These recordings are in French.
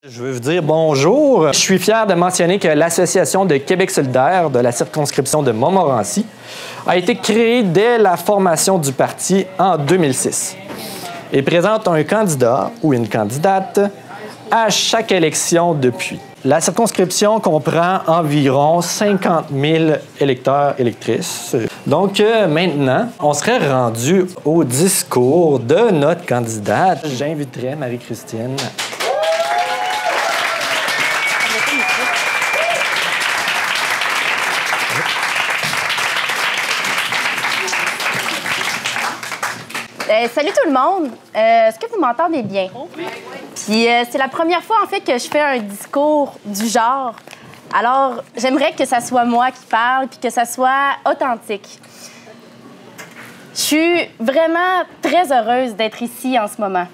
Je veux vous dire bonjour. Je suis fier de mentionner que l'Association de Québec solidaire de la circonscription de Montmorency a été créée dès la formation du parti en 2006 et présente un candidat ou une candidate à chaque élection depuis. La circonscription comprend environ 50 000 électeurs électrices. Donc maintenant, on serait rendu au discours de notre candidate. J'inviterai Marie-Christine. Salut tout le monde. Est-ce que vous m'entendez bien? Oui. Puis c'est la première fois en fait que je fais un discours du genre. Alors j'aimerais que ça soit moi qui parle puis que ça soit authentique. Je suis vraiment très heureuse d'être ici en ce moment.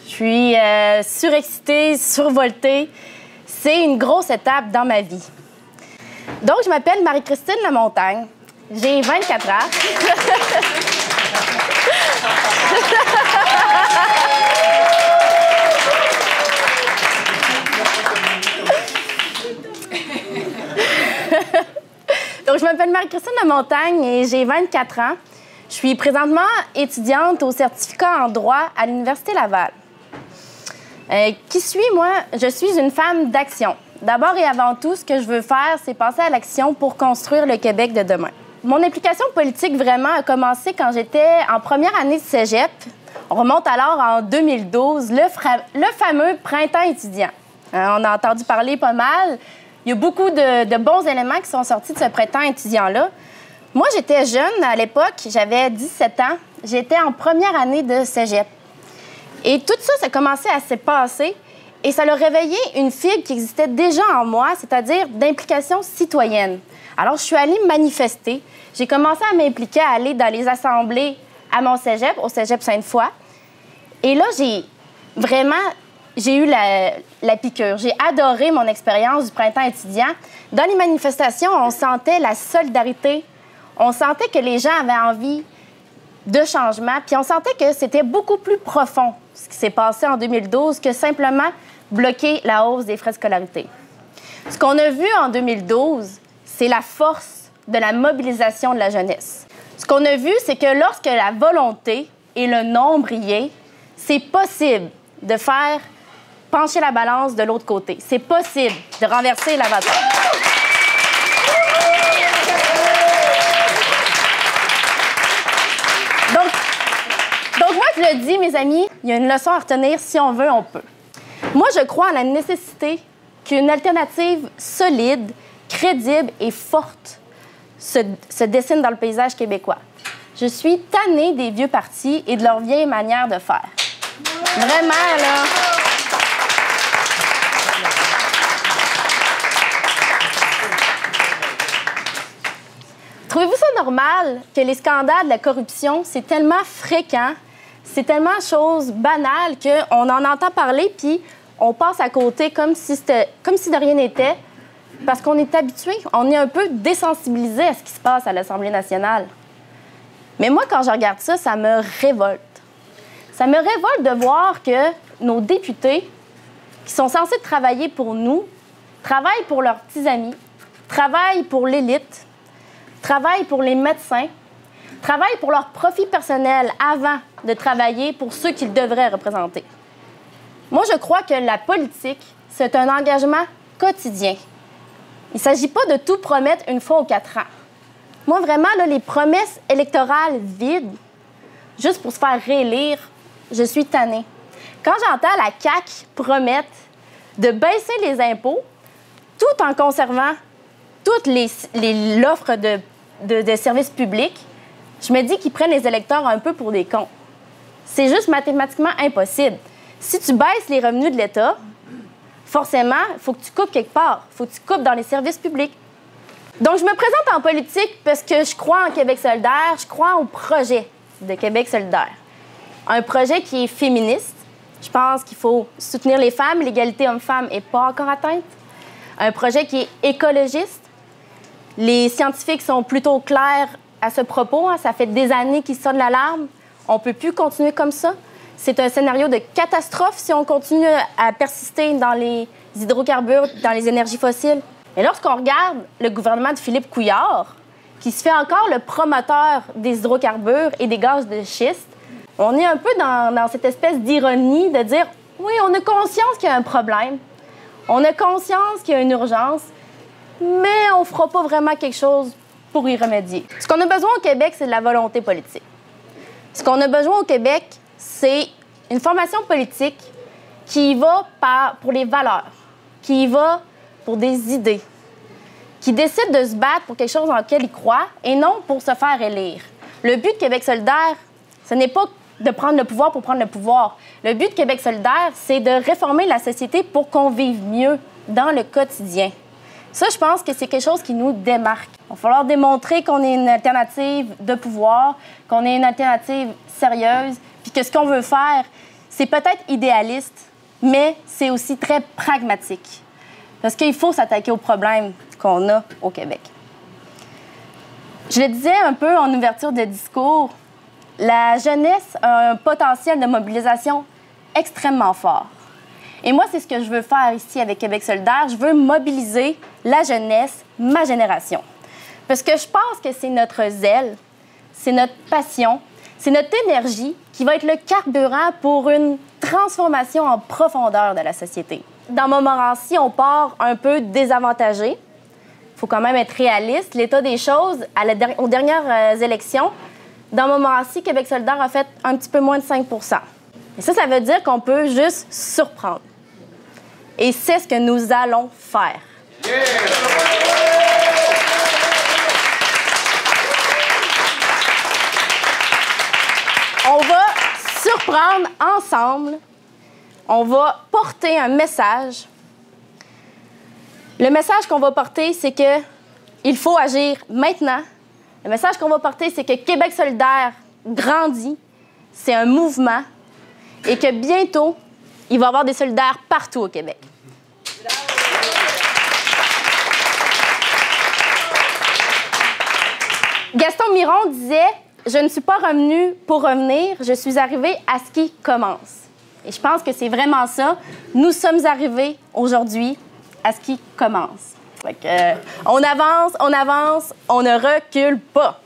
Je suis surexcitée, survoltée. C'est une grosse étape dans ma vie. Donc je m'appelle Marie-Christine Lamontagne. J'ai 24 ans. Donc, je m'appelle Marie-Christine Lamontagne et j'ai 24 ans. Je suis présentement étudiante au certificat en droit à l'Université Laval. Qui suis-je, moi? Je suis une femme d'action. D'abord et avant tout, ce que je veux faire, c'est passer à l'action pour construire le Québec de demain. Mon implication politique, vraiment, a commencé quand j'étais en première année de cégep. On remonte alors en 2012, le fameux printemps étudiant. On a entendu parler pas mal. Il y a beaucoup de bons éléments qui sont sortis de ce printemps étudiant-là. Moi, j'étais jeune à l'époque, j'avais 17 ans. J'étais en première année de cégep. Et tout ça, ça commençait à se passer et ça a réveillé une fibre qui existait déjà en moi, c'est-à-dire d'implication citoyenne. Alors, je suis allée manifester. J'ai commencé à m'impliquer, à aller dans les assemblées à mon cégep, au cégep Sainte-Foy. Et là, j'ai eu la piqûre. J'ai adoré mon expérience du printemps étudiant. Dans les manifestations, on sentait la solidarité. On sentait que les gens avaient envie de changement. Puis on sentait que c'était beaucoup plus profond, ce qui s'est passé en 2012, que simplement bloquer la hausse des frais de scolarité. Ce qu'on a vu en 2012, c'est la force de la mobilisation de la jeunesse. Ce qu'on a vu, c'est que lorsque la volonté et le nombre y est, c'est possible de faire pencher la balance de l'autre côté. C'est possible de renverser la bataille. Donc moi, je le dis, mes amis, il y a une leçon à retenir. Si on veut, on peut. Moi, je crois à la nécessité qu'une alternative solide, crédible et forte se dessine dans le paysage québécois. Je suis tannée des vieux partis et de leur vieille manière de faire. Vraiment, là. Trouvez-vous ça normal que les scandales de la corruption, c'est tellement fréquent, c'est tellement chose banale qu'on en entend parler puis on passe à côté comme si de rien n'était parce qu'on est habitué, on est un peu désensibilisé à ce qui se passe à l'Assemblée nationale. Mais moi, quand je regarde ça, ça me révolte. Ça me révolte de voir que nos députés, qui sont censés travailler pour nous, travaillent pour leurs petits amis, travaillent pour l'élite, travaillent pour les médecins, travaillent pour leur profit personnel avant de travailler pour ceux qu'ils devraient représenter. Moi, je crois que la politique, c'est un engagement quotidien. Il ne s'agit pas de tout promettre une fois aux 4 ans. Moi, vraiment, là, les promesses électorales vides, juste pour se faire réélire, je suis tannée. Quand j'entends la CAQ promettre de baisser les impôts tout en conservant toute l'offre de services publics, je me dis qu'ils prennent les électeurs un peu pour des cons. C'est juste mathématiquement impossible. Si tu baisses les revenus de l'État, forcément, il faut que tu coupes quelque part. Il faut que tu coupes dans les services publics. Donc, je me présente en politique parce que je crois en Québec solidaire, je crois au projet de Québec solidaire. Un projet qui est féministe. Je pense qu'il faut soutenir les femmes. L'égalité homme-femme n'est pas encore atteinte. Un projet qui est écologiste. Les scientifiques sont plutôt clairs à ce propos. Ça fait des années qu'ils sonnent l'alarme. On ne peut plus continuer comme ça. c'est un scénario de catastrophe si on continue à persister dans les hydrocarbures, dans les énergies fossiles. Et lorsqu'on regarde le gouvernement de Philippe Couillard, qui se fait encore le promoteur des hydrocarbures et des gaz de schiste, on est un peu dans cette espèce d'ironie de dire « Oui, on a conscience qu'il y a un problème, on a conscience qu'il y a une urgence, mais on ne fera pas vraiment quelque chose pour y remédier. » Ce qu'on a besoin au Québec, c'est de la volonté politique. Ce qu'on a besoin au Québec, c'est une formation politique qui y va pour les valeurs, qui y va pour des idées, qui décide de se battre pour quelque chose dans lequel il croit et non pour se faire élire. Le but de Québec solidaire, ce n'est pas de prendre le pouvoir pour prendre le pouvoir. Le but de Québec solidaire, c'est de réformer la société pour qu'on vive mieux dans le quotidien. Ça, je pense que c'est quelque chose qui nous démarque. Il va falloir démontrer qu'on est une alternative de pouvoir, qu'on est une alternative sérieuse, puis que ce qu'on veut faire, c'est peut-être idéaliste, mais c'est aussi très pragmatique. Parce qu'il faut s'attaquer aux problèmes qu'on a au Québec. Je le disais un peu en ouverture de discours, la jeunesse a un potentiel de mobilisation extrêmement fort. Et moi, c'est ce que je veux faire ici avec Québec solidaire. Je veux mobiliser la jeunesse, ma génération. Parce que je pense que c'est notre zèle, c'est notre passion, c'est notre énergie qui va être le carburant pour une transformation en profondeur de la société. Dans Montmorency, on part un peu désavantagé. Il faut quand même être réaliste. L'état des choses, aux dernières élections, dans Montmorency, Québec solidaire a fait un petit peu moins de 5 %. Et ça veut dire qu'on peut juste surprendre. Et c'est ce que nous allons faire. Yeah! On va surprendre ensemble. On va porter un message. Le message qu'on va porter, c'est que il faut agir maintenant. Le message qu'on va porter, c'est que Québec solidaire grandit. C'est un mouvement. Et que bientôt, il va y avoir des solidaires partout au Québec. Gaston Miron disait « Je ne suis pas revenu pour revenir, je suis arrivé à ce qui commence. » Et je pense que c'est vraiment ça. Nous sommes arrivés aujourd'hui à ce qui commence. On avance, on ne recule pas.